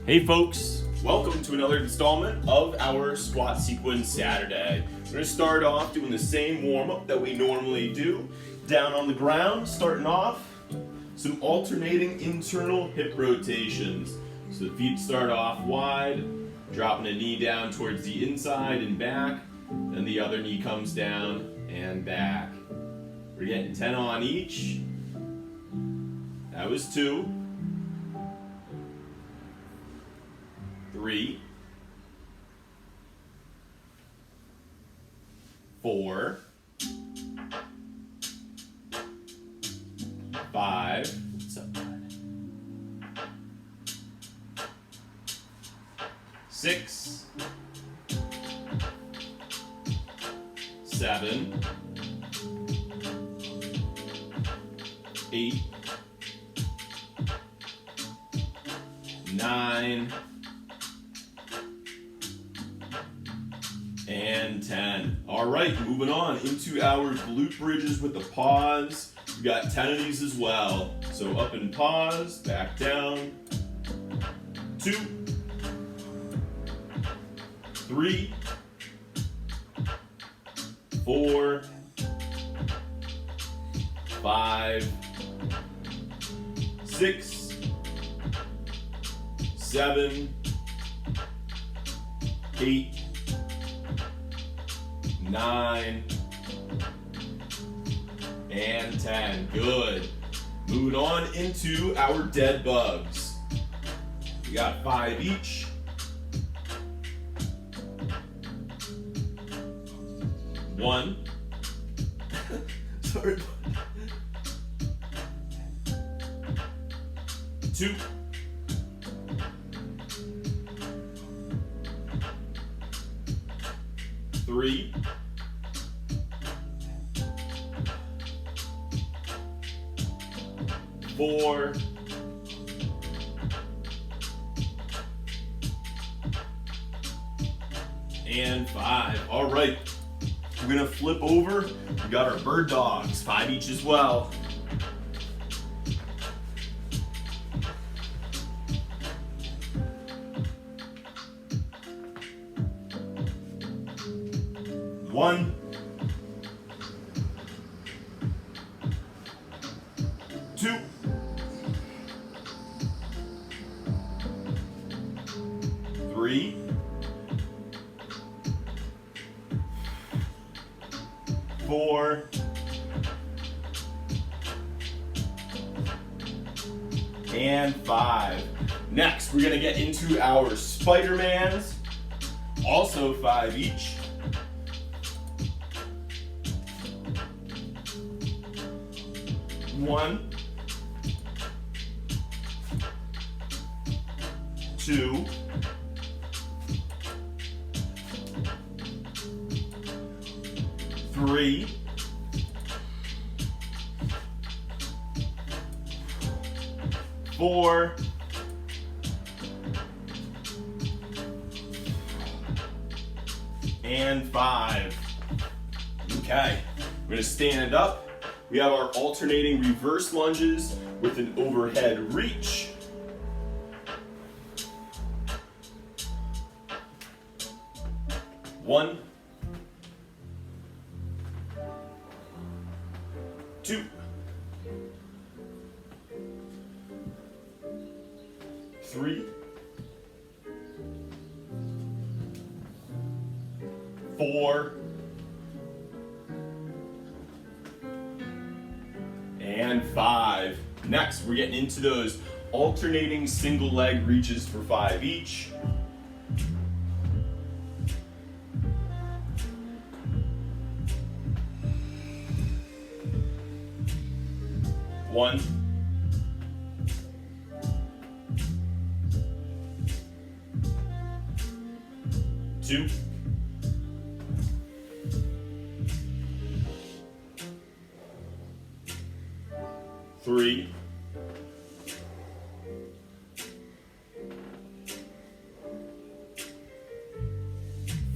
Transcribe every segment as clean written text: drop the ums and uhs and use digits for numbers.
Hey folks, welcome to another installment of our Squat Sequence Saturday. We're going to start off doing the same warm-up that we normally do. Down on the ground, starting off, some alternating internal hip rotations. So the feet start off wide, dropping a knee down towards the inside and back, then the other knee comes down and back. We're getting 10 on each. That was 2. 3, 4, 5, 6, 7, 8, 9, and 10. All right, moving on into our glute bridges with the pause. We got 10 of these as well. So up and pause, back down. 2, 3, 4, 5, 6, 7, 8, 9, and 10. Good. Moving on into our dead bugs. We got 5 each. 1. Sorry. 2. 3. 4. And 5. All right, we're gonna flip over. We got our bird dogs, 5 each as well. One, 2, 3, 4, and 5. Next, we're gonna get into our Spider-Mans, also 5 each. 1, 2, 3, 4, and 5. Okay, we're gonna stand up. We have our alternating reverse lunges with an overhead reach. One, 2, 3, 4, and 5. Next, we're getting into those alternating single leg reaches for 5 each. 1, 2, 3,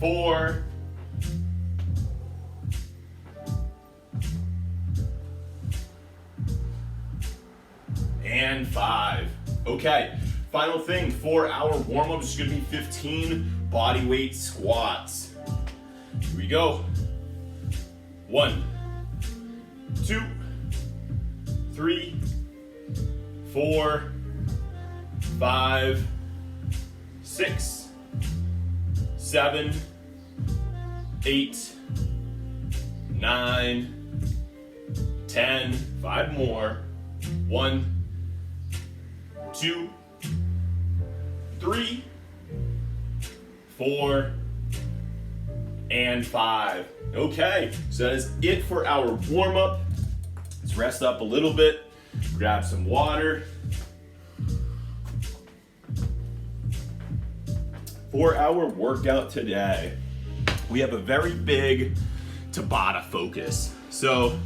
4, and 5. Okay, Final thing for our warm-up is going to be 15 body weight squats. Here we go. 1, 2, 3, 4, 5, 6, 7, 8, 9, 10, 5 more. 1, 2, 3, 4, and 5. Okay, so that is it for our warm-up. Let's rest up a little bit, grab some water. For our workout today, we have a very big Tabata focus. So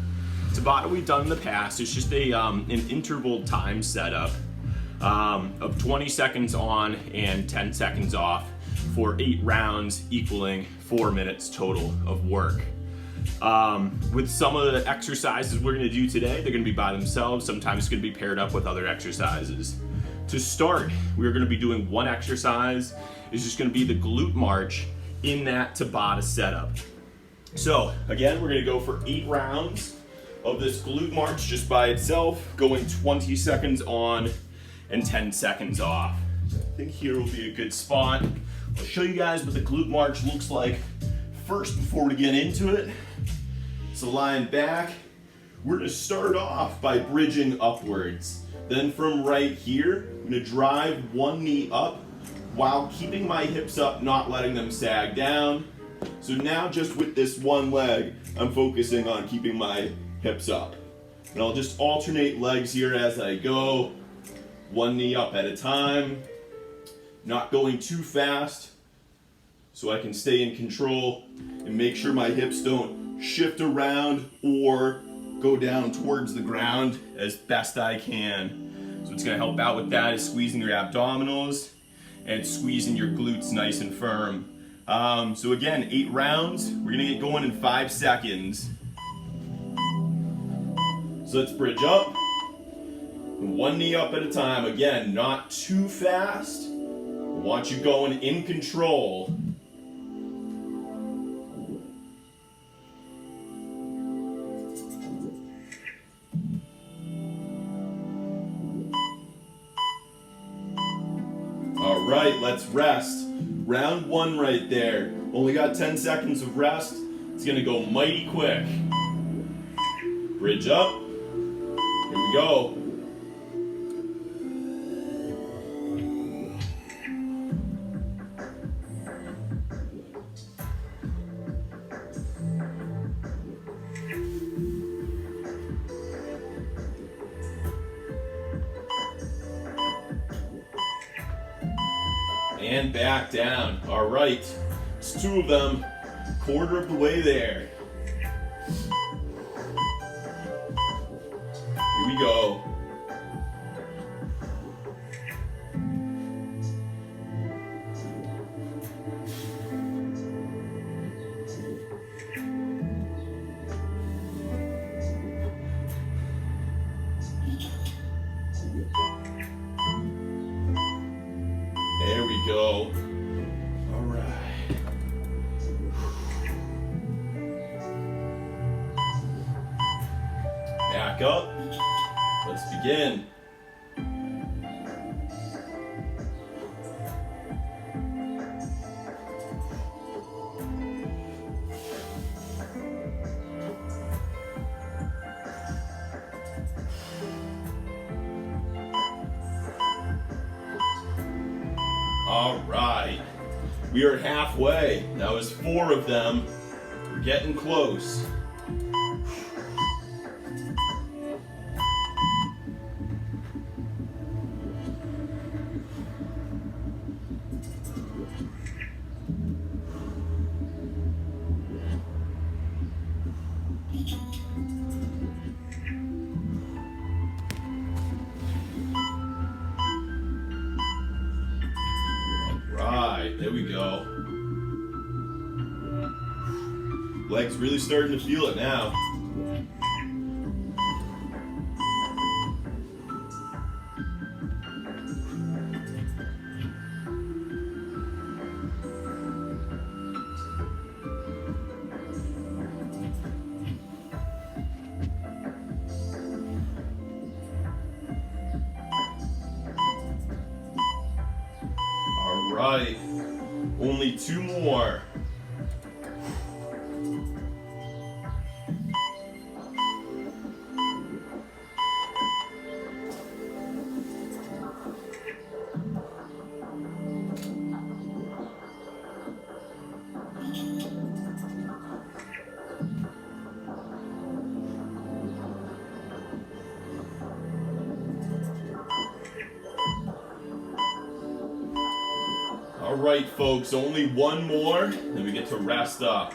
Tabata we've done in the past, it's just an interval time setup of 20 seconds on and 10 seconds off for 8 rounds equaling 4 minutes total of work. With some of the exercises we're going to do today, they're going to be by themselves. Sometimes it's going to be paired up with other exercises. To start, we're going to be doing one exercise. It's just going to be the glute march in that Tabata setup. So again, we're going to go for 8 rounds of this glute march just by itself, going 20 seconds on and 10 seconds off. I think here will be a good spot. I'll show you guys what the glute march looks like first before we get into it. So lying back, we're gonna start off by bridging upwards. Then from right here, I'm gonna drive one knee up while keeping my hips up, not letting them sag down. So now just with this one leg, I'm focusing on keeping my hips up. And I'll just alternate legs here as I go, one knee up at a time, not going too fast so I can stay in control and make sure my hips don't shift around or go down towards the ground as best I can. So what's gonna help out with that is squeezing your abdominals and squeezing your glutes nice and firm. So again, 8 rounds. We're gonna get going in 5 seconds. So let's bridge up. One knee up at a time. Again, not too fast. I want you going in control. All right, let's rest. Round 1 right there. Only got 10 seconds of rest. It's gonna go mighty quick. Bridge up. Here we go. And back down. All right, it's 2 of them, quarter of the way there. Here we go. There we go. All right. Back up. Let's begin. All right, we are halfway. That was 4 of them. We're getting close. There we go. Legs really starting to feel it now. right. Only 2 more. All right, folks, only 1 more, then we get to rest up.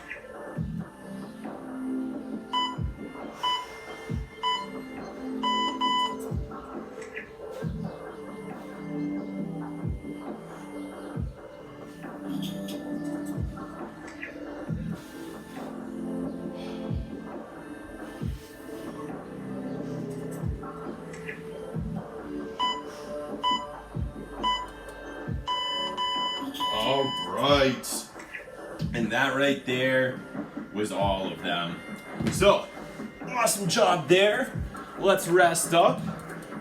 All right, and that right there was all of them. So, awesome job there. Let's rest up.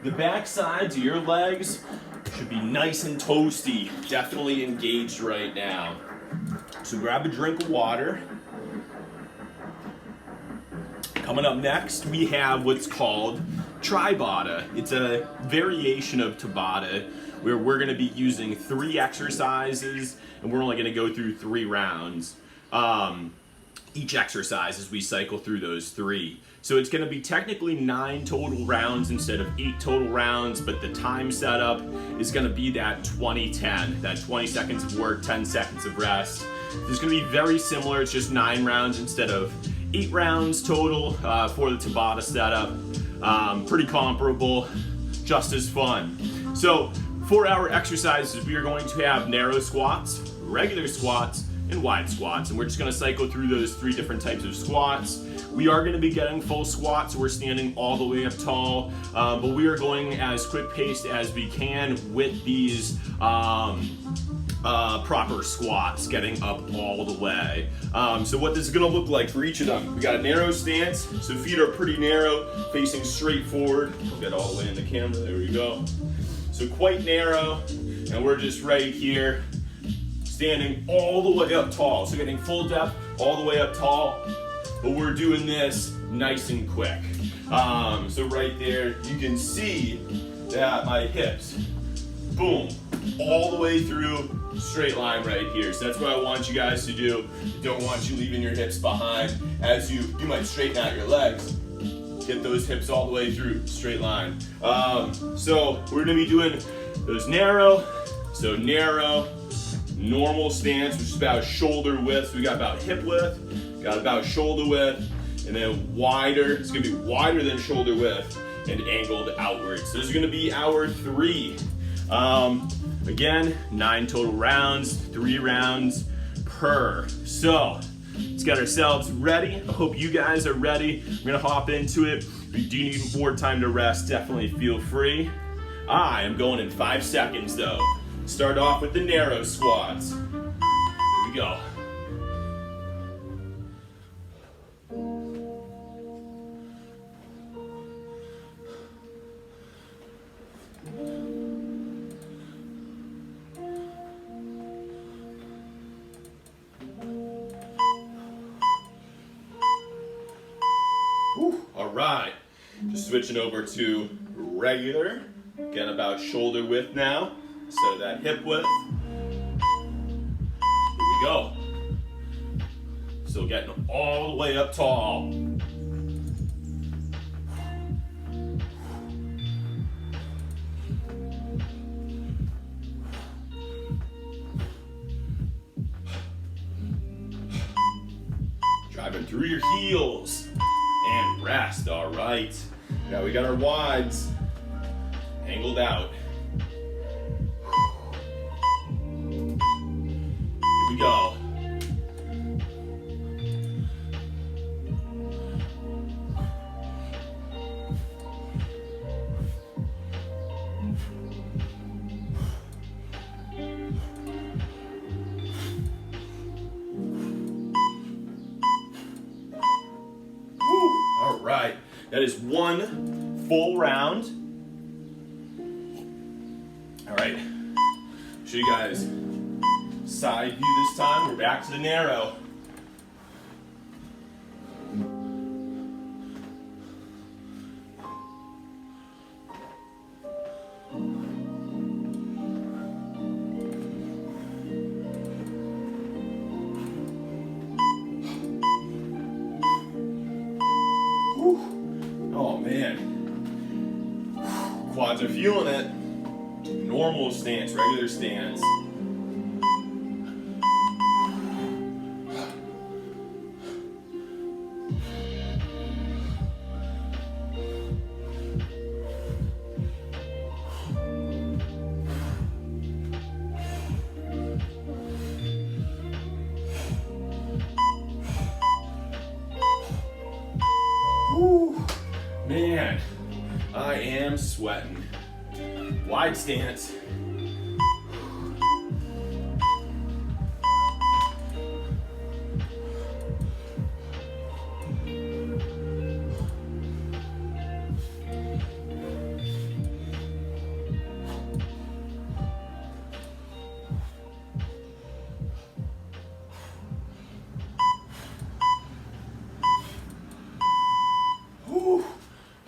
The back sides of your legs should be nice and toasty, definitely engaged right now. So grab a drink of water. Coming up next, we have what's called Tribata. It's a variation of Tabata where we're going to be using 3 exercises and we're only going to go through 3 rounds. Each exercise as we cycle through those 3. So it's going to be technically 9 total rounds instead of 8 total rounds, but the time setup is going to be that 20-10, that 20 seconds of work, 10 seconds of rest. It's going to be very similar. It's just 9 rounds instead of 8 rounds total for the Tabata setup. Pretty comparable, just as fun. So for our exercises, we are going to have narrow squats, regular squats, and wide squats. And we're just going to cycle through those 3 different types of squats. We are going to be getting full squats, so we're standing all the way up tall, but we are going as quick paced as we can with these proper squats, getting up all the way. So what this is going to look like for each of them, we got a narrow stance, so feet are pretty narrow, facing straight forward. We'll get all the way in the camera, there we go. So quite narrow, and we're just right here, standing all the way up tall. So getting full depth all the way up tall, but we're doing this nice and quick. So right there, you can see that my hips, boom, all the way through, straight line right here. So that's what I want you guys to do. Don't want you leaving your hips behind. As you might straighten out your legs, get those hips all the way through, straight line. So we're gonna be doing those narrow, so narrow, normal stance, which is about shoulder width. So we got about hip width, got about shoulder width, and then wider. It's gonna be wider than shoulder width and angled outwards. So this is gonna be our 3. Again, 9 total rounds, 3 rounds per. So let's get ourselves ready. I hope you guys are ready. We're gonna hop into it. If you do need more time to rest, definitely feel free. I am going in 5 seconds though. Start off with the narrow squats. Here we go. All right, just switching over to regular. Again, about shoulder width now, instead of that hip width. Here we go. Still getting all the way up tall. Driving through your heels. And rest, all right. Now we got our wides angled out. Here we go. All right, that is 1 full round. All right, show you guys Side view this time, we're back to the narrow. Oh man, quads are feeling it. Normal stance, regular stance. Man, I am sweating. Wide stance.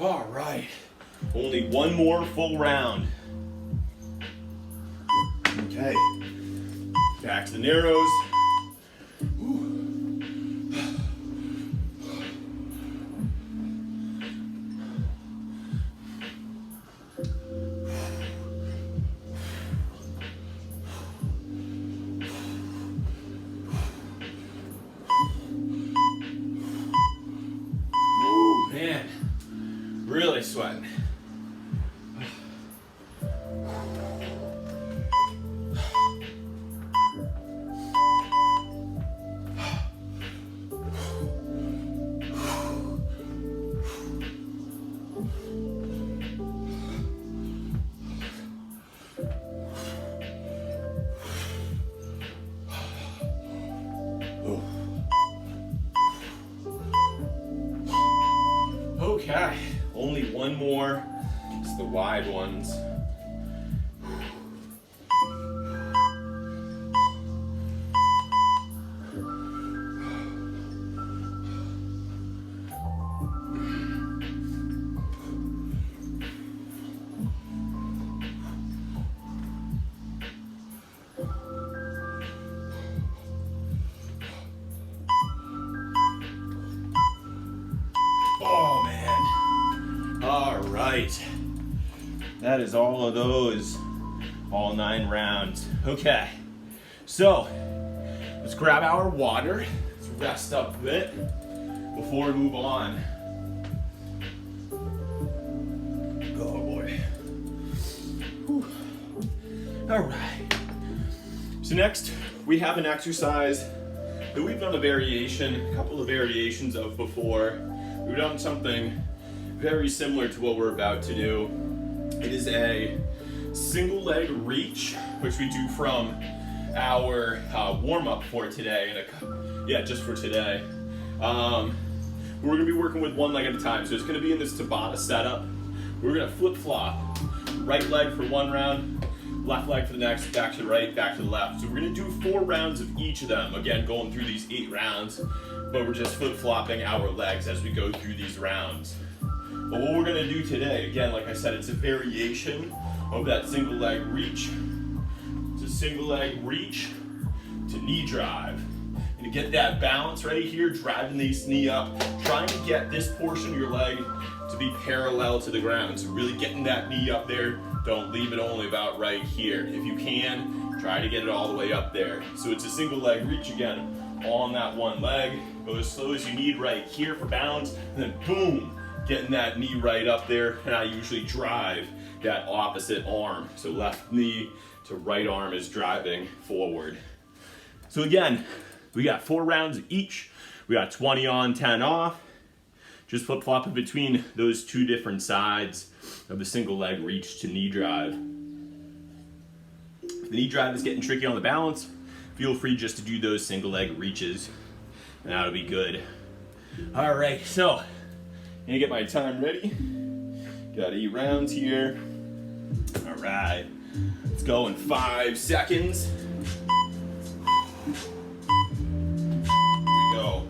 All right, only one more full round. Okay, back to the narrows. Ooh, man. Really sweating. Okay, only one more. It's the wide ones. Oh man. All right. That is all of those. All 9 rounds. Okay. So, let's grab our water. Let's rest up a bit before we move on. Oh boy. Whew. All right. So next, we have an exercise that we've done a couple of variations of before. We've done something very similar to what we're about to do. It is a single leg reach, which we do from our warm-up for today. Just for today. We're gonna be working with one leg at a time. So it's gonna be in this Tabata setup. We're gonna flip-flop. Right leg for one round, left leg for the next, back to the right, back to the left. So we're gonna do 4 rounds of each of them. Again, going through these 8 rounds, but we're just flip-flopping our legs as we go through these rounds. But what we're gonna do today, again, like I said, it's a variation of that single leg reach. It's a single leg reach to knee drive. And to get that balance right here, driving this knee up, trying to get this portion of your leg to be parallel to the ground. So really getting that knee up there. Don't leave it only about right here. If you can, try to get it all the way up there. So it's a single leg reach again on that one leg. Go as slow as you need right here for balance, and then boom, getting that knee right up there. And I usually drive that opposite arm. So left knee to right arm is driving forward. So again, we got 4 rounds each. We got 20 on, 10 off. Just flip-flopping between those 2 different sides of the single leg reach to knee drive. If the knee drive is getting tricky on the balance, feel free just to do those single leg reaches, and that'll be good. All right, so I'm gonna get my time ready. Got 8 rounds here. All right, let's go in 5 seconds. we go.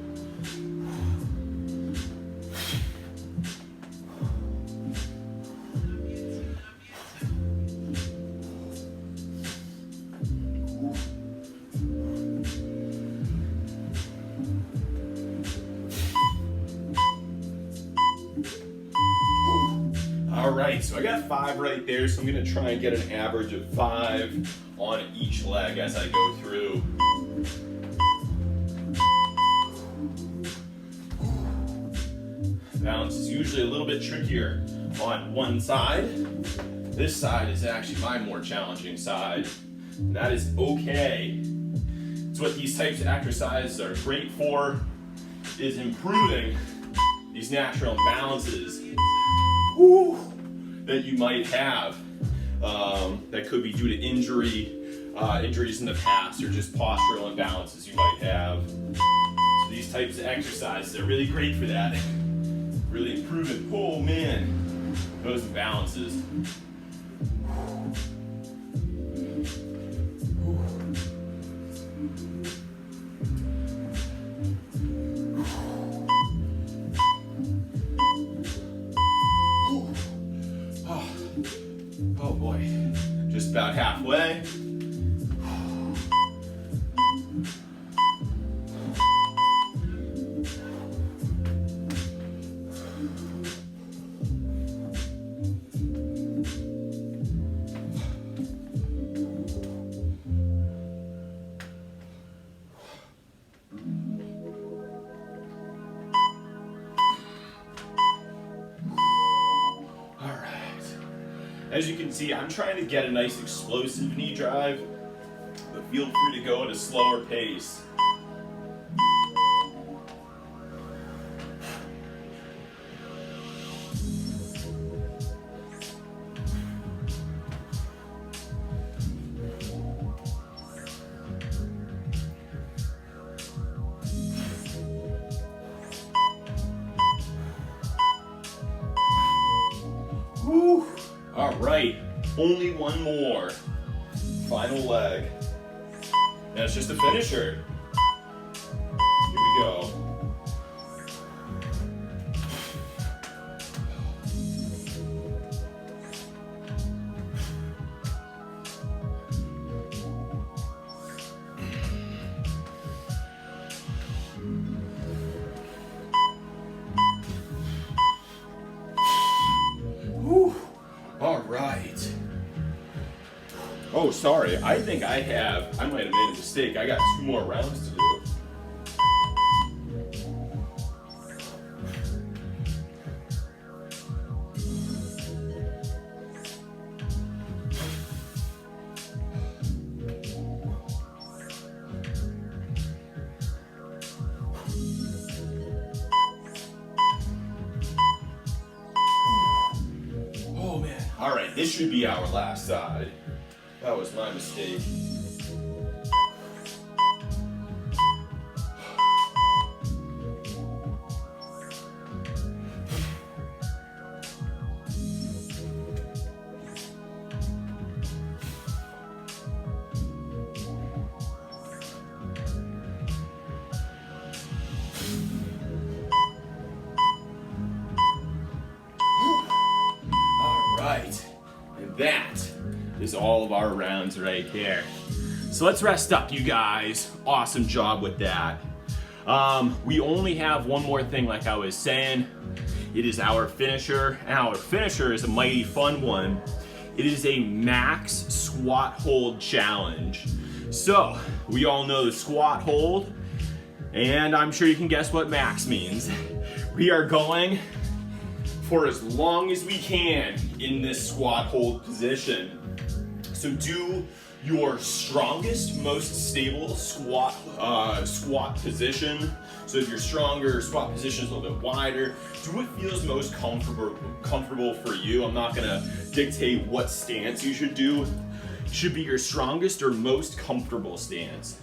All right, so I got 5 right there, so I'm gonna try and get an average of 5 on each leg as I go through. Balance is usually a little bit trickier on one side. This side is actually my more challenging side, and that is okay. It's what these types of exercises are great for, is improving these natural imbalances that you might have that could be due to injuries in the past, or just postural imbalances you might have. So these types of exercises are really great for that. Really improving, oh man, those imbalances. Oh boy, just about halfway. As you can see, I'm trying to get a nice explosive knee drive, but feel free to go at a slower pace. Woo! All right, only one more. Final leg. Now it's just a finisher. Here we go. Whew. All right. Oh, sorry. I think I might have made a mistake. I got 2 more rounds to do. Oh man. All right, this should be our last side. That was my mistake. Right, and that is all of our rounds right there. So let's rest up, you guys. Awesome job with that. We only have one more thing, like I was saying. It is our finisher. And our finisher is a mighty fun one. It is a max squat hold challenge. So we all know the squat hold, and I'm sure you can guess what max means. We are going for as long as we can in this squat hold position. So do your strongest, most stable squat position. So if you're stronger, squat position is a little bit wider. Do what feels most comfortable for you. I'm not gonna dictate what stance you should do. It should be your strongest or most comfortable stance,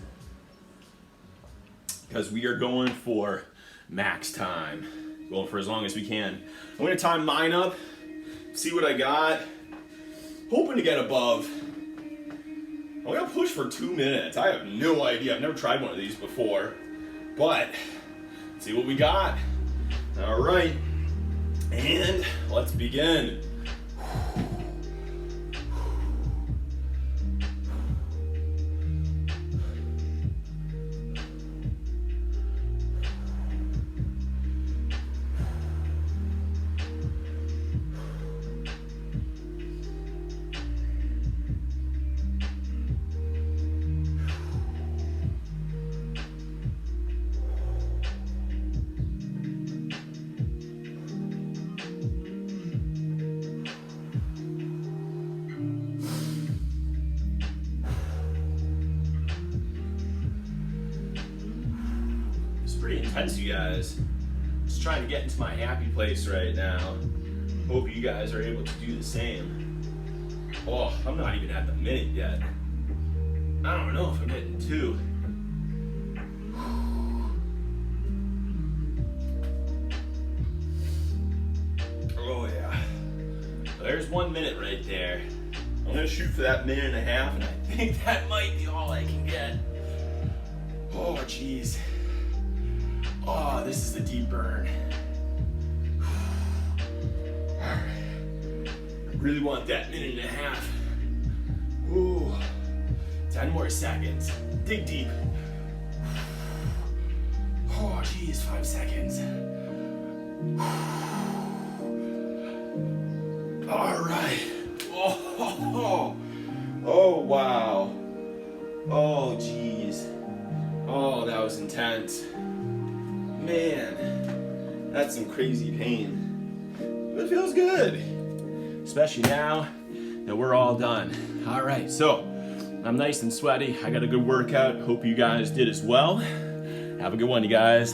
because we are going for max time. Going for as long as we can. I'm gonna time mine up, see what I got. Hoping to get above I'm gonna push for 2 minutes. I have no idea. I've never tried one of these before. But, let's see what we got. All right. And let's begin. Pretty intense, you guys. Just trying to get into my happy place right now. Hope you guys are able to do the same. Oh, I'm not even at the minute yet. I don't know if I'm getting 2. Oh yeah. There's 1 minute right there. I'm gonna shoot for that 1.5 minutes, and I think that might be all I can get. Oh jeez. Oh, this is a deep burn. Alright. I really want that 1.5 minutes. Ooh. 10 more seconds. Dig deep. Oh, geez, 5 seconds. Alright. Oh, wow. Oh, geez. Oh, that was intense. Man, that's some crazy pain. But it feels good. Especially now that we're all done. All right, so I'm nice and sweaty. I got a good workout. Hope you guys did as well. Have a good one, you guys.